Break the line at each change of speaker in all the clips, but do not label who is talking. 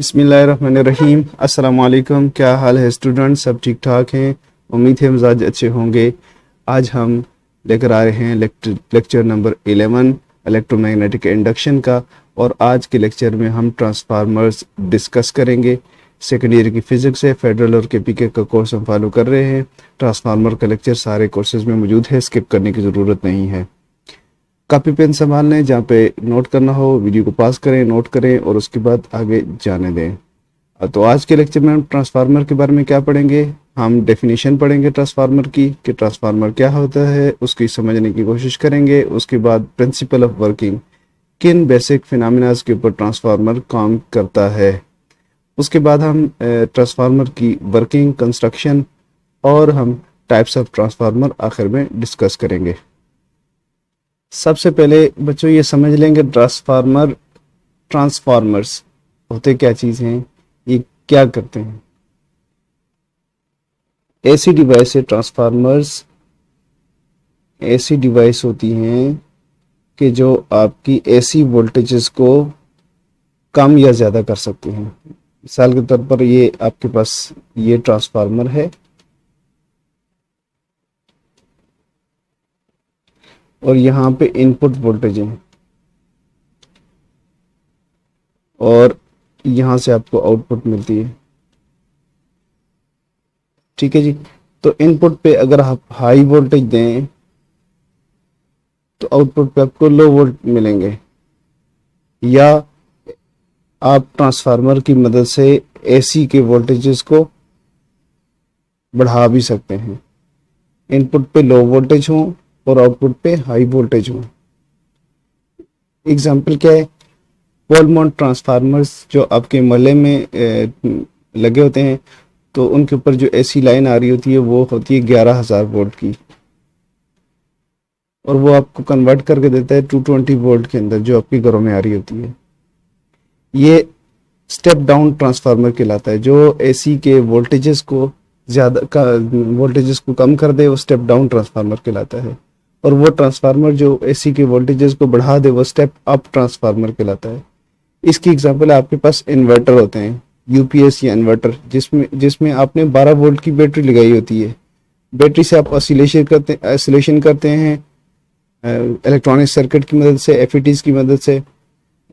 बिस्मिल्लाहिर्रहमानिर्रहीम। अस्सलाम वालेकुम। क्या हाल है स्टूडेंट? सब ठीक ठाक हैं? उम्मीद है मिजाज अच्छे होंगे। आज हम लेकर आ रहे हैं लेक्चर नंबर 11 इलेक्ट्रोमैग्नेटिक इंडक्शन का। और आज के लेक्चर में हम ट्रांसफार्मर्स डिस्कस करेंगे। सेकेंड ईयर की फिजिक्स है, फेडरल और केपीके का कोर्स हम फॉलो कर रहे हैं। ट्रांसफार्मर का लेक्चर सारे कोर्सेज में मौजूद है, स्किप करने की ज़रूरत नहीं है। कॉपी पेन संभाल लें, जहाँ पे नोट करना हो वीडियो को पास करें, नोट करें और उसके बाद आगे जाने दें। तो आज के लेक्चर में हम ट्रांसफार्मर के बारे में क्या पढ़ेंगे? हम डेफिनेशन पढ़ेंगे ट्रांसफार्मर की, कि ट्रांसफार्मर क्या होता है, उसकी समझने की कोशिश करेंगे। उसके बाद प्रिंसिपल ऑफ वर्किंग, किन बेसिक फिनोमेनास के ऊपर ट्रांसफार्मर काम करता है। उसके बाद हम ट्रांसफार्मर की वर्किंग, कंस्ट्रक्शन और हम टाइप्स ऑफ ट्रांसफार्मर आखिर में डिस्कस करेंगे। सबसे पहले बच्चों ये समझ लेंगे ट्रांसफार्मर्स होते क्या चीज़ हैं, ये क्या करते हैं। ऐसी डिवाइस है ट्रांसफार्मर्स, ऐसी डिवाइस होती हैं कि जो आपकी एसी वोल्टेजेस को कम या ज़्यादा कर सकती हैं। मिसाल के तौर पर ये आपके पास ये ट्रांसफार्मर है और यहाँ पे इनपुट वोल्टेज है और यहाँ से आपको आउटपुट मिलती है। ठीक है जी। तो इनपुट पे अगर आप हाई वोल्टेज दें तो आउटपुट पे आपको लो वोल्ट मिलेंगे, या आप ट्रांसफार्मर की मदद से एसी के वोल्टेजेस को बढ़ा भी सकते हैं। इनपुट पे लो वोल्टेज हो और आउटपुट पे हाई वोल्टेज हो। एग्जाम्पल क्या है? पोल माउंट ट्रांसफार्मर्स जो आपके मोहल्ले में लगे होते हैं, तो उनके ऊपर जो एसी लाइन आ रही होती है वो होती है 11,000 वोल्ट की, और वो आपको कन्वर्ट करके देता है 220 वोल्ट के अंदर, जो आपके घरों में आ रही होती है। ये स्टेप डाउन ट्रांसफार्मर कहलाता है। जो एसी के वोल्टेजेस को वोल्टेजेस को कम कर दे वो स्टेप डाउन ट्रांसफार्मर कहलाता है। और वो ट्रांसफार्मर जो एसी के वोल्टेजेस को बढ़ा दे वो स्टेप अप ट्रांसफार्मर कहलाता है। इसकी एग्जांपल आपके पास इन्वर्टर होते हैं, यूपीएस या इन्वर्टर, जिसमें आपने 12 वोल्ट की बैटरी लगाई होती है। बैटरी से आप ऑसिलेशन करते हैं इलेक्ट्रॉनिक सर्किट की मदद से, एफईटीज की मदद से,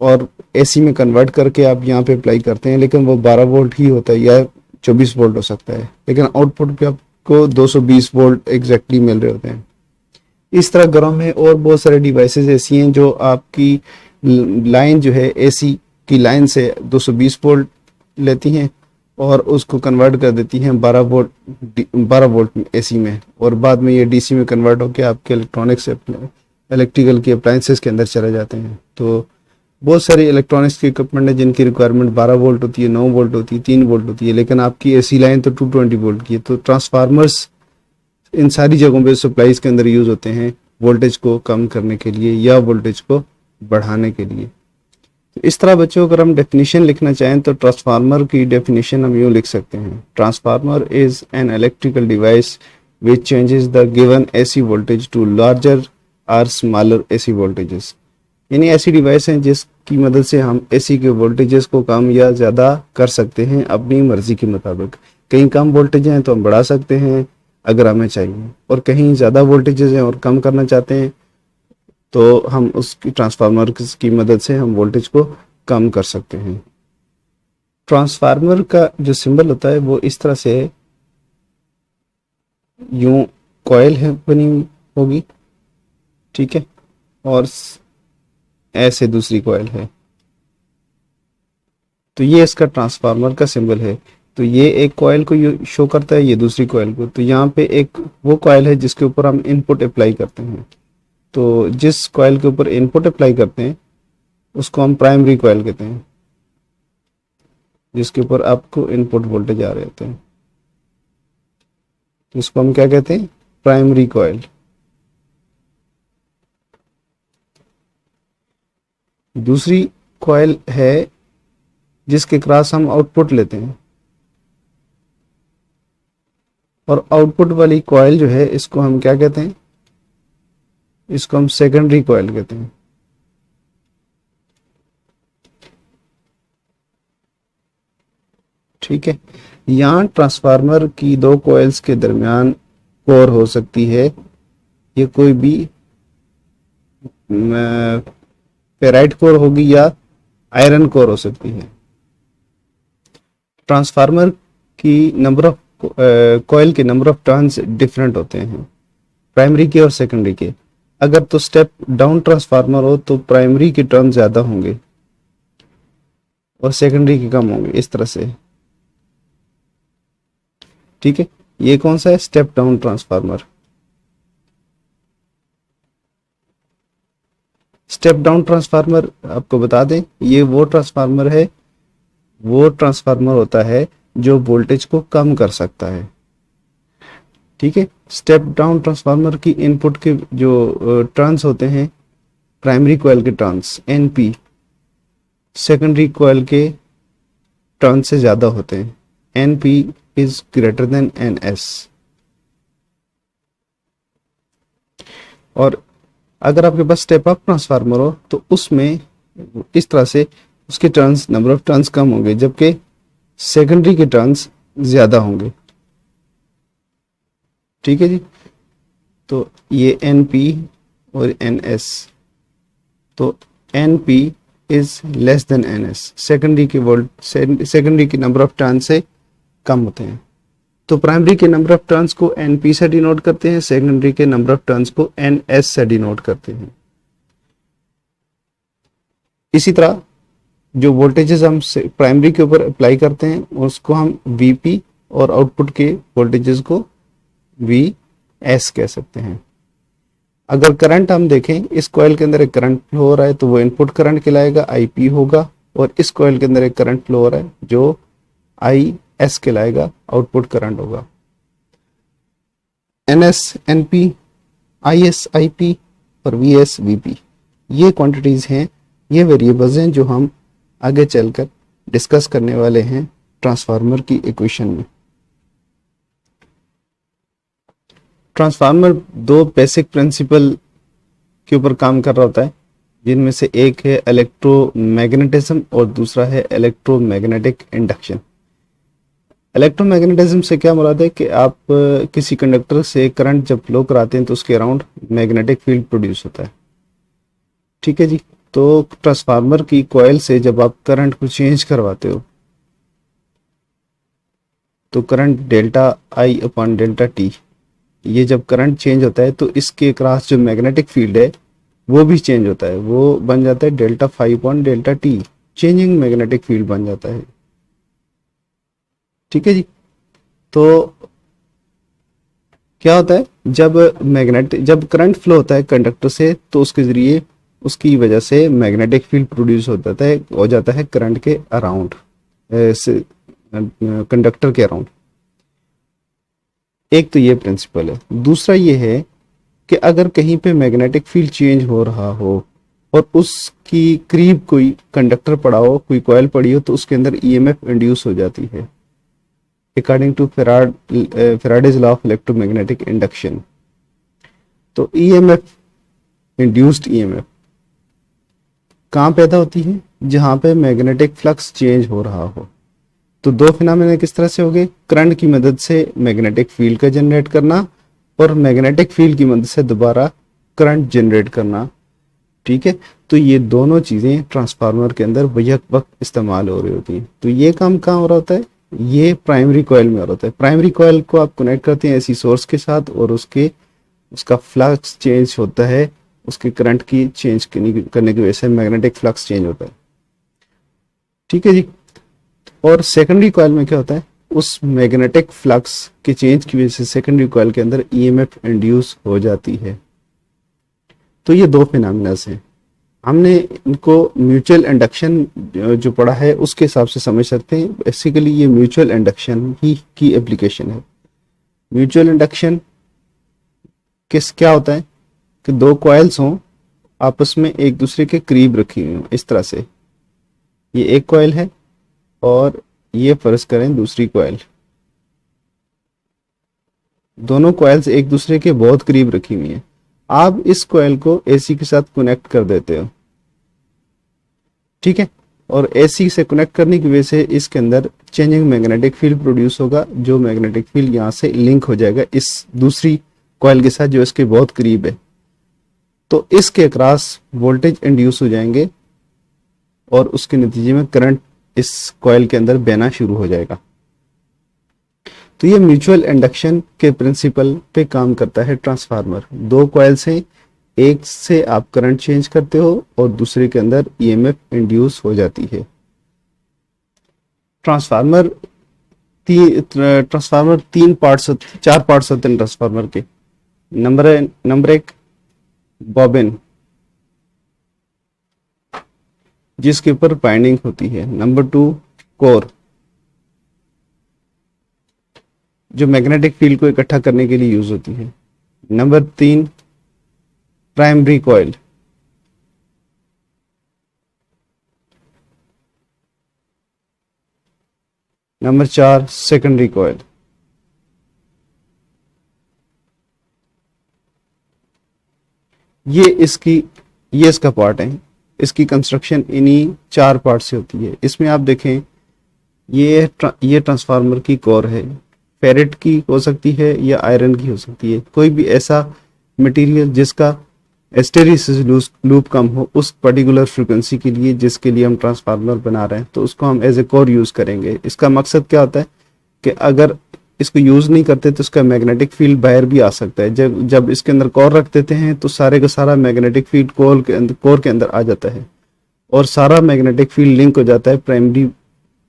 और एसी में कन्वर्ट करके आप यहाँ पे अप्लाई करते हैं। लेकिन वो 12 वोल्ट ही होता है या 24 वोल्ट हो सकता है, लेकिन आउटपुट पे आपको 220 वोल्ट एग्जैक्टली मिल रहे होते हैं। इस तरह घरों में और बहुत सारे डिवाइसेस ऐसी हैं जो आपकी लाइन जो है एसी की लाइन से 220 वोल्ट लेती हैं और उसको कन्वर्ट कर देती हैं 12 वोल्ट एसी में, और बाद में ये डीसी में कन्वर्ट होकर आपके इलेक्ट्रिकल के अप्लायंसेस के अंदर चले जाते हैं। तो बहुत सारे इलेक्ट्रॉनिक्स के इक्विपमेंट है जिनकी रिक्वायरमेंट 12 वोल्ट होती है, 9 वोल्ट होती है, 3 वोल्ट होती है, लेकिन आपकी एसी लाइन तो 220 वोल्ट की है। तो ट्रांसफार्मर्स इन सारी जगहों पे सप्लाईज के अंदर यूज होते हैं, वोल्टेज को कम करने के लिए या वोल्टेज को बढ़ाने के लिए। तो इस तरह बच्चों, अगर हम डेफिनेशन लिखना चाहें तो ट्रांसफार्मर की डेफिनेशन हम यूँ लिख सकते हैं: transformer is an electrical device which changes the given AC voltage to larger और स्मॉलर एसी वोल्टेजेस। यानी ऐसी डिवाइस हैं जिसकी मदद से हम एसी के वोल्टेजेस को कम या ज़्यादा कर सकते हैं अपनी मर्जी के मुताबिक। कहीं कम वोल्टेज हैं तो हम बढ़ा सकते हैं अगर हमें चाहिए, और कहीं ज़्यादा वोल्टेजेस हैं और कम करना चाहते हैं तो हम उसकी ट्रांसफार्मर की मदद से हम वोल्टेज को कम कर सकते हैं। ट्रांसफार्मर का जो सिंबल होता है वो इस तरह से यूं कॉइल है बनी होगी, ठीक है, और ऐसे दूसरी कॉइल है। तो ये इसका ट्रांसफार्मर का सिंबल है। तो ये एक कॉइल को शो करता है, ये दूसरी कॉइल को। तो यहाँ पे एक वो कॉइल है जिसके ऊपर हम इनपुट अप्लाई करते हैं। तो जिस कॉइल के ऊपर इनपुट अप्लाई करते हैं उसको हम प्राइमरी कॉइल कहते हैं, जिसके ऊपर आपको इनपुट वोल्टेज आ रहे होते हैं। तो इसको हम क्या कहते हैं? Primary coil. दूसरी कॉइल है जिसके क्रॉस हम आउटपुट लेते हैं, और आउटपुट वाली कॉइल जो है इसको हम क्या कहते हैं? इसको हम सेकेंडरी कॉइल कहते हैं। ठीक है, यहाँ ट्रांसफार्मर की दो कॉइल्स के दरमियान कोर हो सकती है, ये कोई भी फेराइट कोर होगी या आयरन कोर हो सकती है। ट्रांसफार्मर की नंबर ऑफ कॉइल के नंबर ऑफ टर्न्स डिफरेंट होते हैं, प्राइमरी के और सेकेंडरी के। अगर तो स्टेप डाउन ट्रांसफार्मर हो तो प्राइमरी के टर्न ज्यादा होंगे और सेकेंडरी के कम होंगे, इस तरह से। ठीक है, ये कौन सा है? Step down transformer. Step down transformer आपको बता दें, ये वो ट्रांसफार्मर होता है जो वोल्टेज को कम कर सकता है। ठीक है, स्टेप डाउन ट्रांसफार्मर की इनपुट के जो टर्न्स होते हैं, प्राइमरी कॉइल के टर्न्स एनपी सेकेंडरी कॉइल के टर्न से ज्यादा होते हैं। NP is greater than NS. और अगर आपके पास स्टेप अप ट्रांसफार्मर हो तो उसमें इस तरह से उसके टर्न्स, नंबर ऑफ टर्न्स कम होंगे, जबकि सेकेंडरी के टर्न्स ज्यादा होंगे। ठीक है जी, तो ये एनपी और एनएस, तो NP is less than NS, secondary की नंबर ऑफ टर्न से कम होते हैं। तो प्राइमरी के नंबर ऑफ टर्न्स को एनपी से डिनोट करते हैं, सेकेंडरी के नंबर ऑफ टर्न्स को एनएस से डिनोट करते हैं। इसी तरह जो वोल्टेजेस हम प्राइमरी के ऊपर अप्लाई करते हैं उसको हम वीपी और आउटपुट के वोल्टेजेस को वीएस कह सकते हैं। अगर करंट हम देखें, इस कॉइल के अंदर एक करंट फ्लो हो रहा है तो वो इनपुट करंट कहलाएगा, आईपी होगा। और इस कॉइल के अंदर एक करंट फ्लो हो रहा है जो आईएस कहलाएगा, आउटपुट करंट होगा। एनएस एनपी, आईएस आईपी और वीएस वीपी, ये क्वांटिटीज हैं, ये वेरिएबल्स हैं जो हम आगे चलकर डिस्कस करने वाले हैं ट्रांसफार्मर की इक्वेशन में। ट्रांसफार्मर दो बेसिक प्रिंसिपल के ऊपर काम कर रहा होता है, जिनमें से एक है इलेक्ट्रोमैग्नेटिज्म और दूसरा है इलेक्ट्रोमैग्नेटिक इंडक्शन। इलेक्ट्रोमैग्नेटिज्म से क्या मुराद है कि आप किसी कंडक्टर से करंट जब फ्लो कराते हैं तो उसके अराउंड मैग्नेटिक फील्ड प्रोड्यूस होता है। ठीक है जी, तो ट्रांसफार्मर की कॉइल से जब आप करंट को चेंज करवाते हो तो करंट डेल्टा आई अपॉन डेल्टा टी, ये जब करंट चेंज होता है तो इसके क्रॉस जो मैग्नेटिक फील्ड है वो भी चेंज होता है, वो बन जाता है delta five upon delta T, changing magnetic field बन जाता है। ठीक है जी, तो क्या होता है जब करंट फ्लो होता है कंडक्टर से तो उसके जरिए उसकी वजह से मैग्नेटिक फील्ड प्रोड्यूस हो जाता है करंट के अराउंड, कंडक्टर के अराउंड। एक तो ये प्रिंसिपल है। दूसरा ये है कि अगर कहीं पे मैग्नेटिक फील्ड चेंज हो रहा हो और उसकी करीब कोई कंडक्टर पड़ा हो, कोई कॉइल पड़ी हो, तो उसके अंदर ईएमएफ इंड्यूस हो जाती है according to Faraday's law of electromagnetic induction. तो ईएमएफ, इंड्यूस्ड ईएमएफ कहाँ पैदा होती है? जहां पे मैग्नेटिक फ्लक्स चेंज हो रहा हो। तो दो फिनोमेना किस तरह से हो गए? करंट की मदद से मैग्नेटिक फील्ड का जनरेट करना और मैग्नेटिक फील्ड की मदद से दोबारा करंट जनरेट करना। ठीक है, तो ये दोनों चीजें ट्रांसफार्मर के अंदर बैक वक्त इस्तेमाल हो रही होती हैं। तो ये काम कहाँ हो रहा होता है? ये प्राइमरी कॉइल में हो रहा होता है। प्राइमरी कॉइल को आप कनेक्ट करते हैं ऐसी सोर्स के साथ और उसका फ्लक्स चेंज होता है, उसके करंट की चेंज करने की वजह से मैग्नेटिक फ्लक्स चेंज होता है। ठीक है जी, और सेकेंडरी कॉइल में क्या होता है? उस मैग्नेटिक फ्लक्स के चेंज की वजह से सेकेंडरी कॉइल के अंदर ईएमएफ इंड्यूस हो जाती है। तो ये दो फिनोमेनास हैं। हमने इनको म्यूचुअल इंडक्शन जो पढ़ा है उसके हिसाब से समझ सकते हैं। बेसिकली ये म्यूचुअल इंडक्शन ही की एप्लीकेशन है। म्यूचुअल इंडक्शन क्या होता है कि दो कॉइल्स हों, आपस में एक दूसरे के करीब रखी हुई हों, इस तरह से। ये एक कॉइल है और ये फर्ज करें दूसरी कॉइल। दोनों कॉइल्स एक दूसरे के बहुत करीब रखी हुई हैं। आप इस कॉइल को एसी के साथ कनेक्ट कर देते हो। ठीक है, और एसी से कनेक्ट करने की वजह से इसके अंदर चेंजिंग मैग्नेटिक फील्ड प्रोड्यूस होगा, जो मैग्नेटिक फील्ड यहाँ से लिंक हो जाएगा इस दूसरी कॉइल के साथ जो इसके बहुत करीब है। तो इसके अक्रॉस वोल्टेज इंड्यूस हो जाएंगे और उसके नतीजे में करंट इस कॉइल के अंदर बहना शुरू हो जाएगा। तो ये म्यूचुअल इंडक्शन के प्रिंसिपल पे काम करता है ट्रांसफार्मर। दो कॉइल्स हैं, एक से आप करंट चेंज करते हो और दूसरे के अंदर ईएमएफ इंड्यूस हो जाती है। ट्रांसफार्मर तीन पार्ट्स, चार पार्ट्स होते हैं ट्रांसफार्मर के। नंबर एक बॉबिन, जिसके ऊपर वाइंडिंग होती है। नंबर टू कोर, जो मैग्नेटिक फील्ड को इकट्ठा करने के लिए यूज होती है। नंबर तीन प्राइमरी कॉइल, नंबर चार सेकेंडरी कॉइल। ये इसका पार्ट है। इसकी कंस्ट्रक्शन इन्हीं चार पार्ट से होती है। इसमें आप देखें ये ट्रांसफार्मर की कोर है, फेरेट की हो सकती है या आयरन की हो सकती है, कोई भी ऐसा मटेरियल जिसका हिस्टेरिसिस लूप कम हो उस पर्टिकुलर फ्रीक्वेंसी के लिए जिसके लिए हम ट्रांसफार्मर बना रहे हैं, तो उसको हम एज ए कोर यूज करेंगे। इसका मकसद क्या होता है कि अगर इसको यूज नहीं करते तो उसका मैग्नेटिक फील्ड बाहर भी आ सकता है। जब इसके अंदर कोर रख देते हैं तो सारे का सारा मैग्नेटिक फील्ड कोर के अंदर आ जाता है और सारा मैग्नेटिक फील्ड लिंक हो जाता है प्राइमरी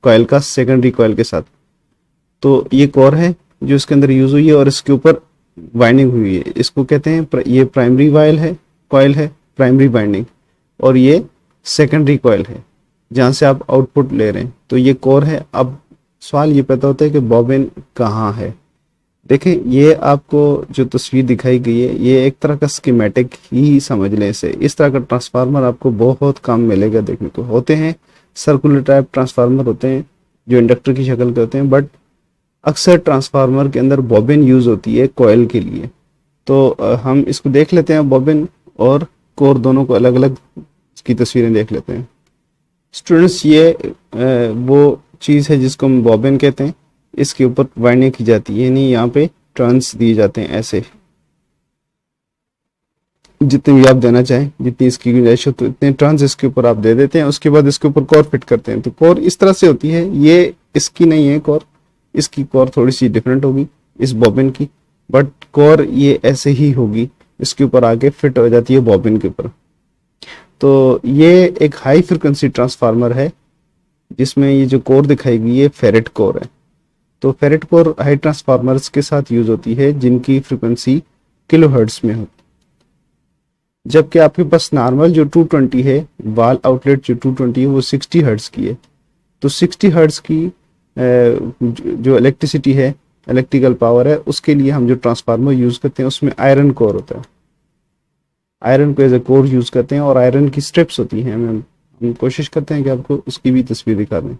कॉइल का सेकेंडरी कॉइल के साथ। तो ये कोर है जो इसके अंदर यूज हुई है और इसके ऊपर वाइंडिंग हुई है। इसको कहते हैं ये प्राइमरी कॉइल है प्राइमरी वाइंडिंग, और ये सेकेंडरी कॉइल है जहां से आप आउटपुट ले रहे हैं। तो ये कोर है। अब सवाल ये पैदा होता है कि बॉबिन कहाँ है। देखें, ये आपको जो तस्वीर दिखाई गई है ये एक तरह का स्कीमेटिक ही समझ लें इसे। इस तरह का ट्रांसफार्मर आपको बहुत कम मिलेगा देखने को। होते हैं सर्कुलर टाइप ट्रांसफार्मर होते हैं जो इंडक्टर की शक्ल के होते हैं, बट अक्सर ट्रांसफार्मर के अंदर बॉबिन यूज होती है कॉइल के लिए। तो हम इसको देख लेते हैं, बॉबिन और कोर दोनों को अलग अलग इसकी तस्वीरें देख लेते हैं। स्टूडेंट्स, ये वो चीज़ है जिसको हम बॉबिन कहते हैं। इसके ऊपर वाइंडिंग की जाती है, यानी यहाँ पे टर्न्स दिए जाते हैं ऐसे, जितने भी आप देना चाहें, जितनी इसकी गुंजाइश हो तो इतने टर्न्स इसके ऊपर आप दे देते हैं। उसके बाद इसके ऊपर कोर फिट करते हैं। तो कोर इस तरह से होती है, ये इसकी नहीं है कोर, इसकी कोर थोड़ी सी डिफरेंट होगी इस बॉबिन की, बट कोर ये ऐसे ही होगी, इसके ऊपर आके फिट हो जाती है बॉबिन के ऊपर। तो ये एक हाई फ्रिक्वेंसी ट्रांसफार्मर है जिसमें ये जो कोर दिखाई गई है फेरेट कोर है। तो फेरेट कोर हाई ट्रांसफार्मर्स के साथ यूज होती है जिनकी फ्रिक्वेंसी किलोहर्ट्ज में होती है, जबकि आपके पास नॉर्मल जो 220 है, वाल आउटलेट जो 220 है वो 60 हर्ट्ज की है। तो 60 हर्ट्ज की जो इलेक्ट्रिसिटी है, इलेक्ट्रिकल पावर है, उसके लिए हम जो ट्रांसफार्मर यूज करते हैं उसमें आयरन कोर होता है। आयरन को एज ए कोर यूज करते हैं और आयरन की स्ट्रिप्स होती हैं। हम कोशिश करते हैं कि आपको उसकी भी तस्वीर दिखा दें।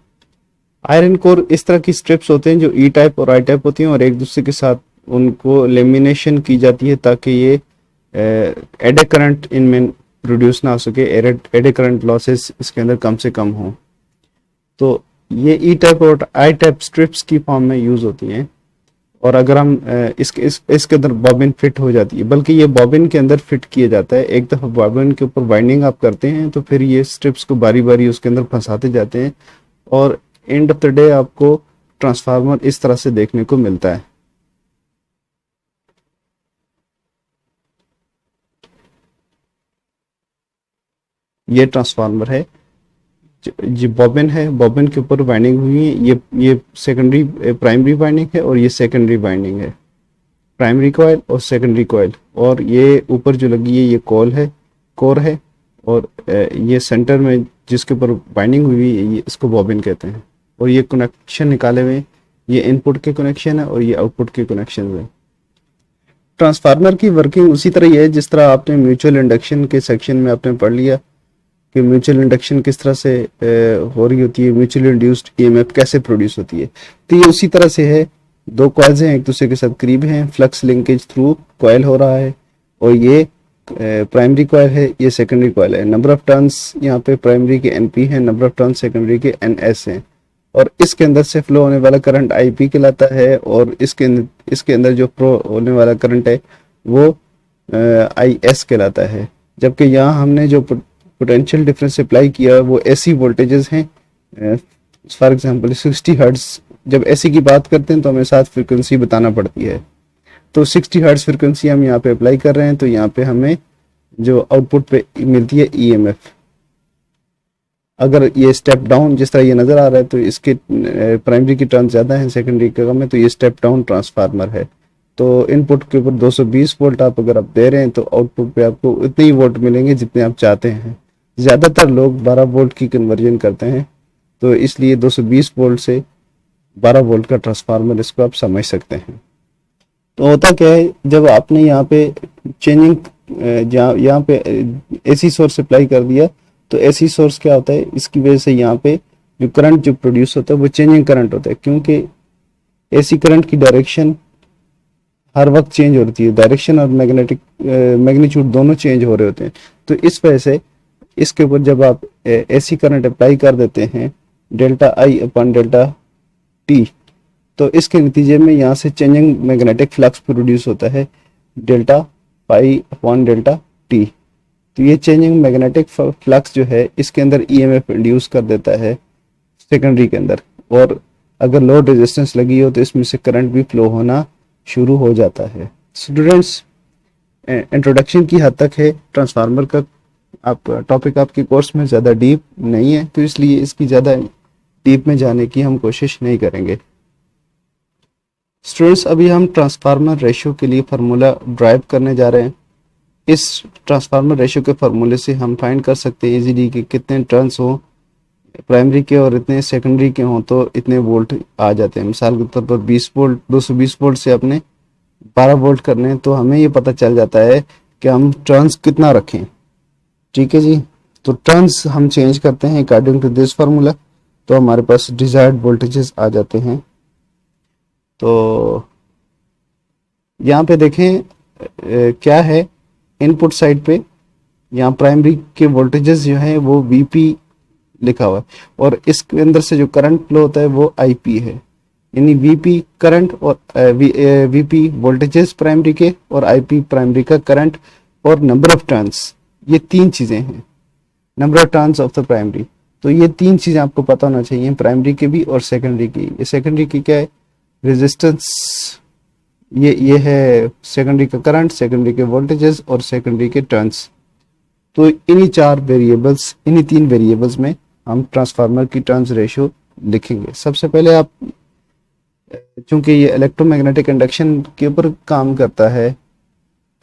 आयरन कोर इस तरह की स्ट्रिप्स होते हैं जो ई टाइप और आई टाइप होती हैं और एक दूसरे के साथ उनको लेमिनेशन की जाती है ताकि ये एडे करंट इनमें प्रोड्यूस ना हो सके, एडे करंट लॉसेस इसके अंदर कम से कम हो। तो ये ई टाइप और आई टाइप स्ट्रिप्स की फॉर्म में यूज होती हैं। और अगर हम इसके अंदर बॉबिन फिट हो जाती है, बल्कि ये बॉबिन के अंदर फिट किया जाता है। एक दफ़ा बॉबिन के ऊपर वाइंडिंग आप करते हैं तो फिर ये स्ट्रिप्स को बारी बारी उसके अंदर फंसाते जाते हैं और एंड ऑफ द डे आपको ट्रांसफार्मर इस तरह से देखने को मिलता है। ये ट्रांसफार्मर है, ये बॉबिन है, बॉबिन के ऊपर वाइंडिंग हुई है। ये सेकेंडरी प्राइमरी वाइंडिंग है और ये सेकेंडरी वाइंडिंग है, प्राइमरी कॉइल और सेकेंडरी कॉइल। और ये ऊपर जो लगी है ये कोर है और ये सेंटर में जिसके ऊपर वाइंडिंग हुई है ये इसको बॉबिन कहते हैं। और ये कनेक्शन निकाले हुए, ये इनपुट के कनेक्शन है और ये आउटपुट के कनेक्शन है। ट्रांसफार्मर की वर्किंग उसी तरह ही है जिस तरह आपने म्यूचुअल इंडक्शन के सेक्शन में आपने पढ़ लिया कि म्यूचुअल इंडक्शन किस तरह से हो रही होती है, म्यूचुअल इंड्यूस्ड ईएमएफ कैसे प्रोड्यूस होती है। तो ये उसी तरह से है, दो कॉइल्स हैं एक दूसरे के साथ करीब हैं, फ्लक्स लिंकेज थ्रू कॉइल हो रहा है और ये प्राइमरी कॉयल है, ये सेकेंडरी कॉयल है। नंबर ऑफ टर्न्स यहाँ पे प्राइमरी के NP है, नंबर ऑफ टर्न्स सेकेंडरी के NS हैं, और इसके अंदर से फ्लो होने वाला करंट IP कहलाता है, और इसके अंदर जो फ्लो होने वाला करंट है वो IS कहलाता है। जबकि यहाँ हमने जो पोटेंशियल डिफरेंस अप्लाई किया वो AC वोल्टेजेस हैं। फॉर एग्जांपल 60 हर्ट्ज, जब AC की बात करते हैं तो हमें साथ फ्रीक्वेंसी बताना पड़ती है, तो 60 हर्ट्ज फ्रीक्वेंसी हम यहाँ पे अप्लाई कर रहे हैं, तो यहाँ पे हमें जो आउटपुट पे मिलती है EMF। अगर ये स्टेप डाउन जिस तरह ये नज़र आ रहा है तो इसके प्राइमरी की टर्न ज़्यादा है, सेकेंडरी का कम है, तो ये स्टेप डाउन ट्रांसफार्मर है। तो इनपुट के ऊपर 220 वोल्ट अगर आप दे रहे हैं तो आउटपुट पे आपको उतने ही वोल्ट मिलेंगे जितने आप चाहते हैं। ज़्यादातर लोग 12 वोल्ट की कन्वर्जन करते हैं, तो इसलिए 220 वोल्ट से 12 वोल्ट का ट्रांसफार्मर, इसको आप समझ सकते हैं। तो होता क्या है, जब आपने यहाँ पे चेंजिंग यहाँ पे AC सोर्स अप्लाई कर दिया, तो AC सोर्स क्या होता है, इसकी वजह से यहाँ पे जो करंट जो प्रोड्यूस होता है वो चेंजिंग करंट होता है, क्योंकि AC करंट की डायरेक्शन हर वक्त चेंज हो रही है, डायरेक्शन और मैग्नीट्यूड दोनों चेंज हो रहे होते हैं। तो इस वजह से इसके ऊपर जब आप AC करंट अप्लाई कर देते हैं delta I upon delta T, तो इसके नतीजे में यहाँ से चेंजिंग मैग्नेटिक फ्लक्स प्रोड्यूस होता है delta pi upon delta T। तो ये चेंजिंग मैग्नेटिक फ्लक्स जो है इसके अंदर EMF इंड्यूस कर देता है सेकेंडरी के अंदर, और अगर लोड रेजिस्टेंस लगी हो तो इसमें से करंट भी फ्लो होना शुरू हो जाता है। स्टूडेंट्स, इंट्रोडक्शन की हद तक है ट्रांसफार्मर का, आप टॉपिक आपके कोर्स में ज़्यादा डीप नहीं है, तो इसलिए इसकी ज़्यादा डीप में जाने की हम कोशिश नहीं करेंगे। स्टूडेंट्स, अभी हम ट्रांसफार्मर रेशियो के लिए फार्मूला ड्राइव करने जा रहे हैं। इस ट्रांसफार्मर रेशियो के फार्मूले से हम फाइंड कर सकते हैं इजीली कि कितने टर्न्स हो प्राइमरी के और इतने सेकेंडरी के हों तो इतने वोल्ट आ जाते हैं। मिसाल के तौर पर 20 वोल्ट 220 वोल्ट से अपने 12 वोल्ट करने हैं, तो हमें ये पता चल जाता है कि हम टर्न्स कितना रखें। ठीक है जी, तो टर्न्स हम चेंज करते हैं अकॉर्डिंग टू दिस फार्मूला, तो हमारे पास डिजायर्ड वोल्टेजेस आ जाते हैं। तो यहाँ पे देखें क्या है, इनपुट साइड पे यहाँ प्राइमरी के वोल्टेजेस जो हैं वो VP लिखा हुआ है, और इसके अंदर से जो करंट फ्लो होता है वो IP है, यानी VP करंट और VP वोल्टेजेस प्राइमरी के और IP प्राइमरी का करंट और नंबर ऑफ टर्न्स, ये तीन चीजें हैं, number of turns of the primary. तो ये तीन चीजें आपको पता होना चाहिए प्राइमरी के भी और सेकेंडरी की। ये सेकेंडरी की क्या है, रेजिस्टेंस, ये है सेकेंडरी का करंट, सेकेंडरी के वोल्टेजेस और सेकेंडरी के टर्न्स। तो इन्हीं तीन वेरिएबल्स में हम ट्रांसफार्मर की टर्न्स रेशियो लिखेंगे। सबसे पहले आप, चूंकि ये इलेक्ट्रोमैग्नेटिक इंडक्शन के ऊपर काम करता है,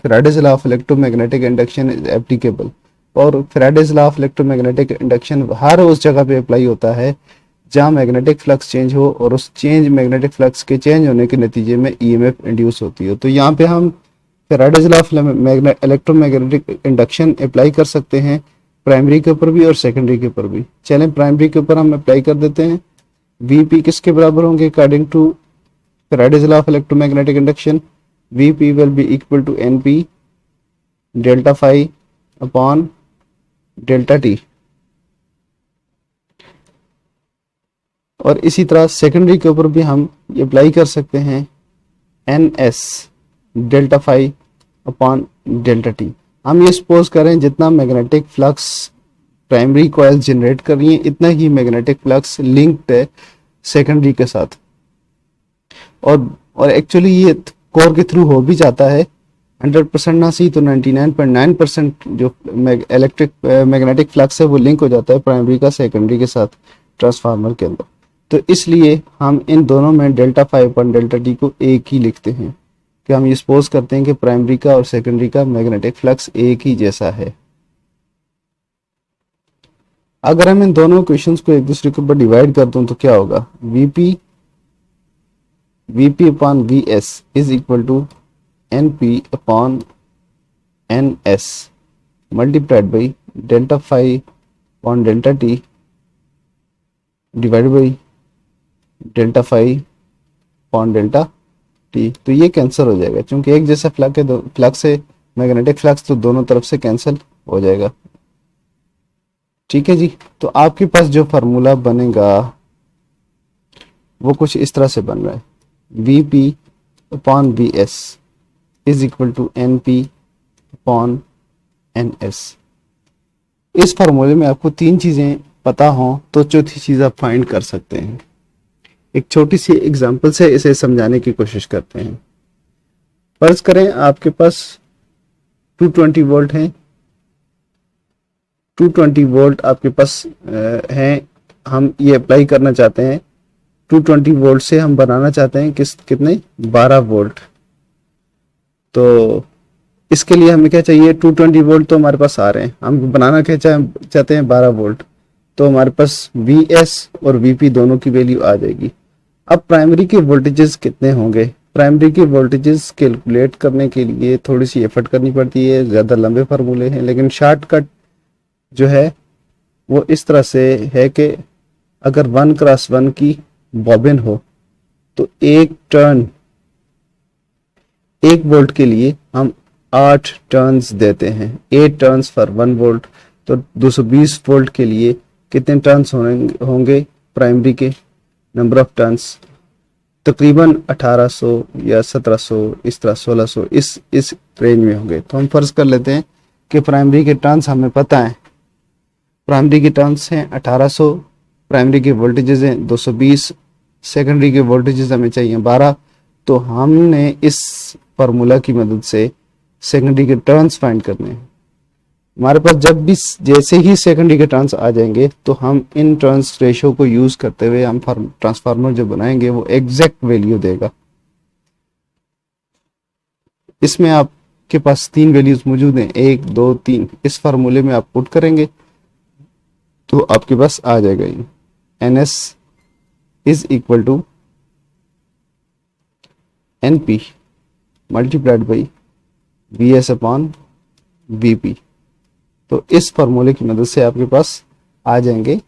Faraday's law of electromagnetic induction is applicable, और Faraday's law of electromagnetic induction हर उस जगह पे अप्लाई होता है जहाँ मैग्नेटिक फ्लक्स चेंज हो और उस मैग्नेटिक फ्लक्स के चेंज होने के नतीजे में EMF इंड्यूस होती हो। तो यहाँ पे हम Faraday's law of electromagnetic induction apply कर सकते हैं प्राइमरी के ऊपर भी और सेकेंडरी के ऊपर भी। चलें प्राइमरी के ऊपर हम अप्लाई कर देते हैं। VP किसके बराबर होंगे according to Faraday's law of electromagnetic induction, VP will be equal to NP delta phi upon delta T। और इसी तरह सेकेंडरी के ऊपर भी हम अप्लाई कर सकते हैं NS delta phi upon delta T। हम ये सपोज करें जितना magnetic flux primary coil generate कर रही है इतना ही मैग्नेटिक फ्लक्स लिंक्ड है सेकेंडरी के साथ, और एक्चुअली ये कोर के थ्रू हो भी जाता है, 100% ना सही तो 99.9% जो मैग्नेटिक फ्लक्स है वो लिंक हो जाता है प्राइमरी का सेकेंडरी के साथ ट्रांसफार्मर के अंदर। तो इसलिए हम इन दोनों में delta phi upon delta T को एक ही लिखते हैं, कि हम ये सपोज करते हैं कि प्राइमरी का और सेकेंडरी का मैग्नेटिक फ्लक्स एक ही जैसा है। अगर हम इन दोनों इक्वेशंस को एक दूसरे के ऊपर डिवाइड कर दूं तो क्या होगा, VP upon VS is equal to NP upon NS multiplied by delta phi upon delta T divide by delta phi upon delta T। तो ये कैंसिल हो जाएगा, क्योंकि एक जैसा फ्लक्स है मैग्नेटिक फ्लक्स, तो दोनों तरफ से कैंसिल हो जाएगा। ठीक है जी। तो आपके पास जो फार्मूला बनेगा वो कुछ इस तरह से बन रहा है, V P upon V S is equal to N P upon N S. इस फार्मूले में आपको तीन चीजें पता हो तो चौथी चीज आप फाइंड कर सकते हैं। एक छोटी सी एग्जांपल से इसे समझाने की कोशिश करते हैं। फर्ज करें आपके पास 220 वोल्ट हैं, 220 वोल्ट आपके पास हैं, हम ये अप्लाई करना चाहते हैं। 220 वोल्ट से हम बनाना चाहते हैं कितने 12 वोल्ट। तो इसके लिए हमें क्या चाहिए, 220 वोल्ट तो हमारे पास आ रहे हैं, हम बनाना क्या चाहते हैं 12 वोल्ट। तो हमारे पास वी एस और वीपी दोनों की वैल्यू आ जाएगी। अब प्राइमरी के वोल्टेजेस कितने होंगे, प्राइमरी के वोल्टेजेस कैलकुलेट करने के लिए थोड़ी सी एफर्ट करनी पड़ती है, ज़्यादा लंबे फार्मूले हैं, लेकिन शॉर्टकट जो है वो इस तरह से है कि अगर 1x1 की बॉबिन हो तो एक टर्न 1 वोल्ट के लिए हम 8 टर्न्स देते हैं, 8 टर्न्स फॉर 1 वोल्ट। तो 220 वोल्ट के लिए कितने टर्न्स होंगे प्राइमरी के, नंबर ऑफ टर्न्स तकरीबन 1800 या 1700 इस तरह 1600 इस रेंज में होंगे। तो हम फर्ज कर लेते हैं कि प्राइमरी के टर्न्स हमें पता है, प्राइमरी के टर्न्स हैं 1800, प्राइमरी के वोल्टेजेस हैं 220, सेकेंडरी के वोल्टेजेस हमें चाहिए 12। तो हमने इस फार्मूला की मदद से सेकेंडरी के टर्न्स फाइंड करने हैं। हमारे पास जब भी जैसे ही सेकेंडरी के टर्न्स आ जाएंगे तो हम इन टर्न्स रेशो को यूज करते हुए हम ट्रांसफार्मर जो बनाएंगे वो एग्जैक्ट वैल्यू देगा। इसमें आपके पास 3 वैल्यूज मौजूद हैं, 1 2 3। इस फार्मूले में आप पुट करेंगे तो आपके पास आ जाएगा ये N S is equal to N P multiplied by V S upon V P. तो इस फार्मूले की मदद से आपके पास आ जाएंगे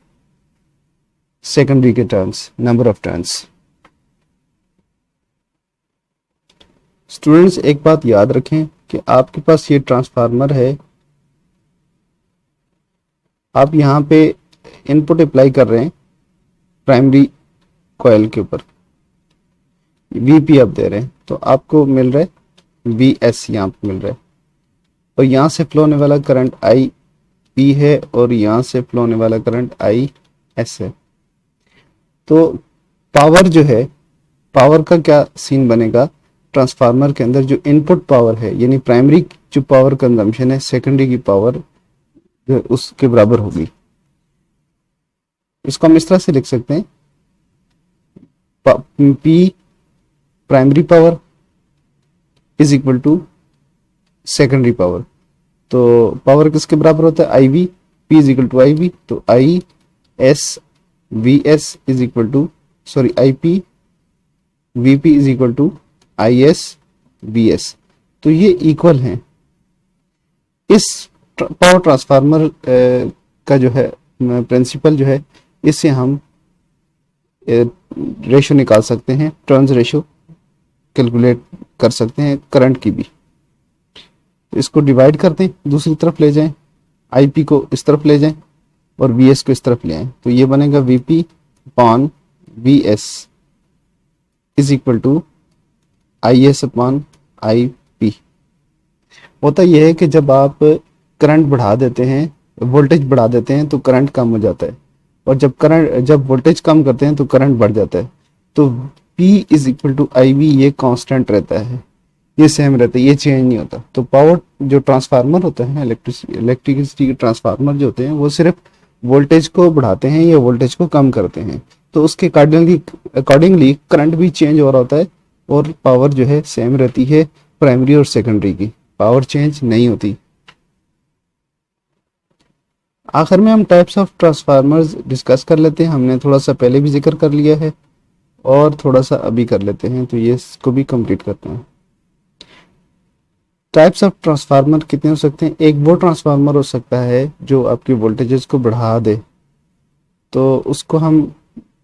सेकेंडरी के turns, number of turns. Students एक बात याद रखें कि आपके पास ये ट्रांसफार्मर है, आप यहाँ पे इनपुट अप्लाई कर रहे हैं प्राइमरी कॉइल के ऊपर, वीपी आप दे रहे हैं तो आपको मिल रहा है वी एस यहाँ पे मिल रहा है, और यहाँ से फ्लो होने वाला करंट आई पी है और यहाँ से फ्लो होने वाला करंट आई एस है। तो पावर जो है, पावर का क्या सीन बनेगा, ट्रांसफार्मर के अंदर जो इनपुट पावर है यानी प्राइमरी जो पावर कंजम्पशन है सेकेंडरी की पावर जो उसके बराबर होगी। इसको हम इस तरह से लिख सकते हैं, P primary power is equal to secondary power. तो पावर किसके बराबर होता है, I V, P is equal to I V. तो I S V S is equal to sorry I P V P is equal to I S V S. तो ये equal हैं। इस पावर ट्रांसफार्मर का जो है प्रिंसिपल जो है, इससे हम रेशो निकाल सकते हैं, टर्न्स रेशो कैलकुलेट कर सकते हैं करंट की भी। इसको डिवाइड कर दें, दूसरी तरफ ले जाएं, आईपी को इस तरफ ले जाएं और वीएस को इस तरफ ले आएं, तो ये बनेगा VP upon V S is equal to I S upon I P. होता यह है कि जब आप करंट बढ़ा देते हैं, वोल्टेज बढ़ा देते हैं तो करंट कम हो जाता है, और जब वोल्टेज कम करते हैं तो करंट बढ़ जाता है। तो P is equal to I V ये कांस्टेंट रहता है, ये सेम रहता है, ये चेंज नहीं होता। तो पावर जो ट्रांसफार्मर होता है, इलेक्ट्रिसिटी के ट्रांसफार्मर जो होते हैं वो सिर्फ वोल्टेज को बढ़ाते हैं या वोल्टेज को कम करते हैं, तो उसके अकॉर्डिंगली करंट भी चेंज हो रहा होता है और पावर जो है सेम रहती है। प्राइमरी और सेकेंडरी की पावर चेंज नहीं होती। आखिर में हम टाइप्स ऑफ ट्रांसफार्मर्स डिस्कस कर लेते हैं। हमने थोड़ा सा पहले भी जिक्र कर लिया है और थोड़ा सा अभी कर लेते हैं, तो ये इसको भी कंप्लीट करते हैं। टाइप्स ऑफ ट्रांसफार्मर कितने हो सकते हैं, एक वो ट्रांसफार्मर हो सकता है जो आपकी वोल्टेजेस को बढ़ा दे, तो उसको हम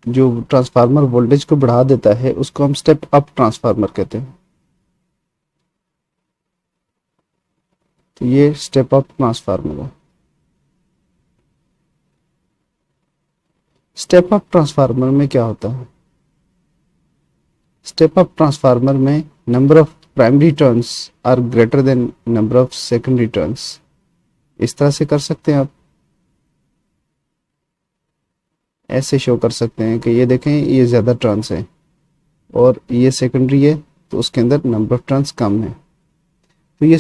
जो ट्रांसफार्मर वोल्टेज को बढ़ा देता है उसको हम स्टेप अप ट्रांसफार्मर कहते हैं। तो ये स्टेप अप ट्रांसफार्मर है। स्टेप अप ट्रांसफार्मर में क्या होता है? स्टेप अप ट्रांसफार्मर में number of primary turns are greater than number of secondary turns. इस तरह से कर सकते हैं आप, ऐसे शो कर सकते हैं कि ये देखें ये ज़्यादा टर्न्स हैं और ये सेकेंडरी है तो उसके अंदर नंबर ऑफ टर्न्स कम है। तो ये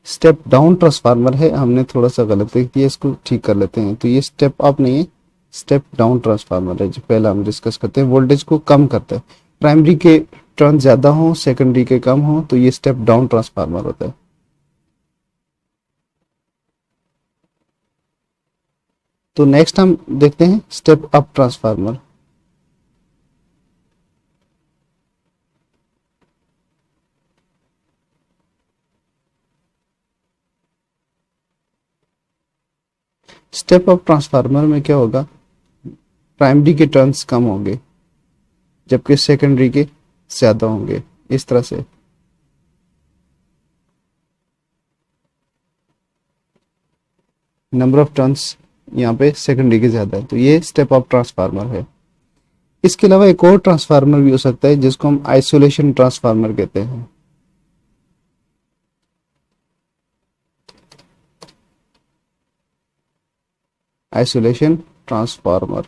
स्टेप डाउन ट्रांसफार्मर है, हमने थोड़ा सा गलत लिख दिया, इसको ठीक कर लेते हैं। तो ये स्टेप अप नहीं है, स्टेप डाउन ट्रांसफार्मर है जो पहला हम डिस्कस करते हैं, वोल्टेज को कम करता है। प्राइमरी के टर्न ज़्यादा हो, सेकेंडरी के कम हो, तो ये स्टेप डाउन ट्रांसफार्मर होता है। तो नेक्स्ट हम देखते हैं step up transformer. Step up transformer में क्या होगा, प्राइमरी के टर्न्स कम होंगे जबकि सेकेंडरी के ज्यादा होंगे, इस तरह से। नंबर ऑफ टर्न्स यहाँ पे सेकेंडरी के ज्यादा है, तो ये स्टेप अप ट्रांसफार्मर है। इसके अलावा एक और ट्रांसफार्मर भी हो सकता है जिसको हम आइसोलेशन ट्रांसफार्मर कहते हैं। आइसोलेशन ट्रांसफार्मर,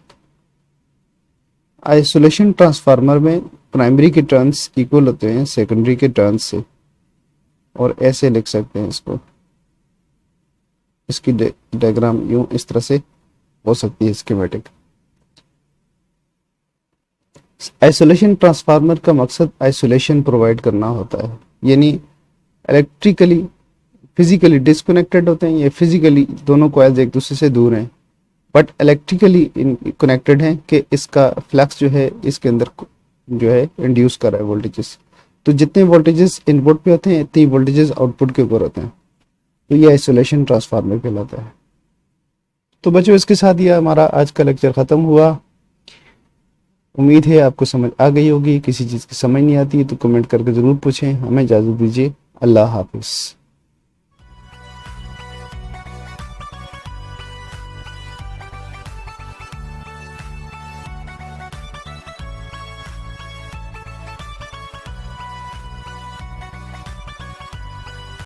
आइसोलेशन ट्रांसफार्मर में प्राइमरी के टर्न्स इक्वल होते हैं सेकेंडरी के टर्न्स से, और ऐसे लिख सकते हैं इसको, इसकी डायग्राम यूं इस तरह से हो सकती है स्कीमेटिक। आइसोलेशन ट्रांसफार्मर का मकसद आइसोलेशन प्रोवाइड करना होता है, यानी इलेक्ट्रिकली फिजिकली डिस्कनेक्टेड होते हैं, ये फिजिकली दोनों कॉइल्स एक दूसरे से दूर हैं बट इलेक्ट्रिकली कनेक्टेड हैं कि इसका फ्लक्स जो है इसके अंदर जो है इंड्यूस कर रहा है वोल्टेजेस। तो जितने वोल्टेजेस इनपुट पे होते हैं इतनी वोल्टेजेस आउटपुट के ऊपर होते हैं, तो ये आइसोलेशन ट्रांसफार्मर कहलाता है। तो बच्चों इसके साथ ये हमारा आज का लेक्चर ख़त्म हुआ। उम्मीद है आपको समझ आ गई होगी। किसी चीज़ की समझ नहीं आती है तो कमेंट करके ज़रूर पूछें। हमें इजाज़त दीजिए। अल्लाह हाफिज़।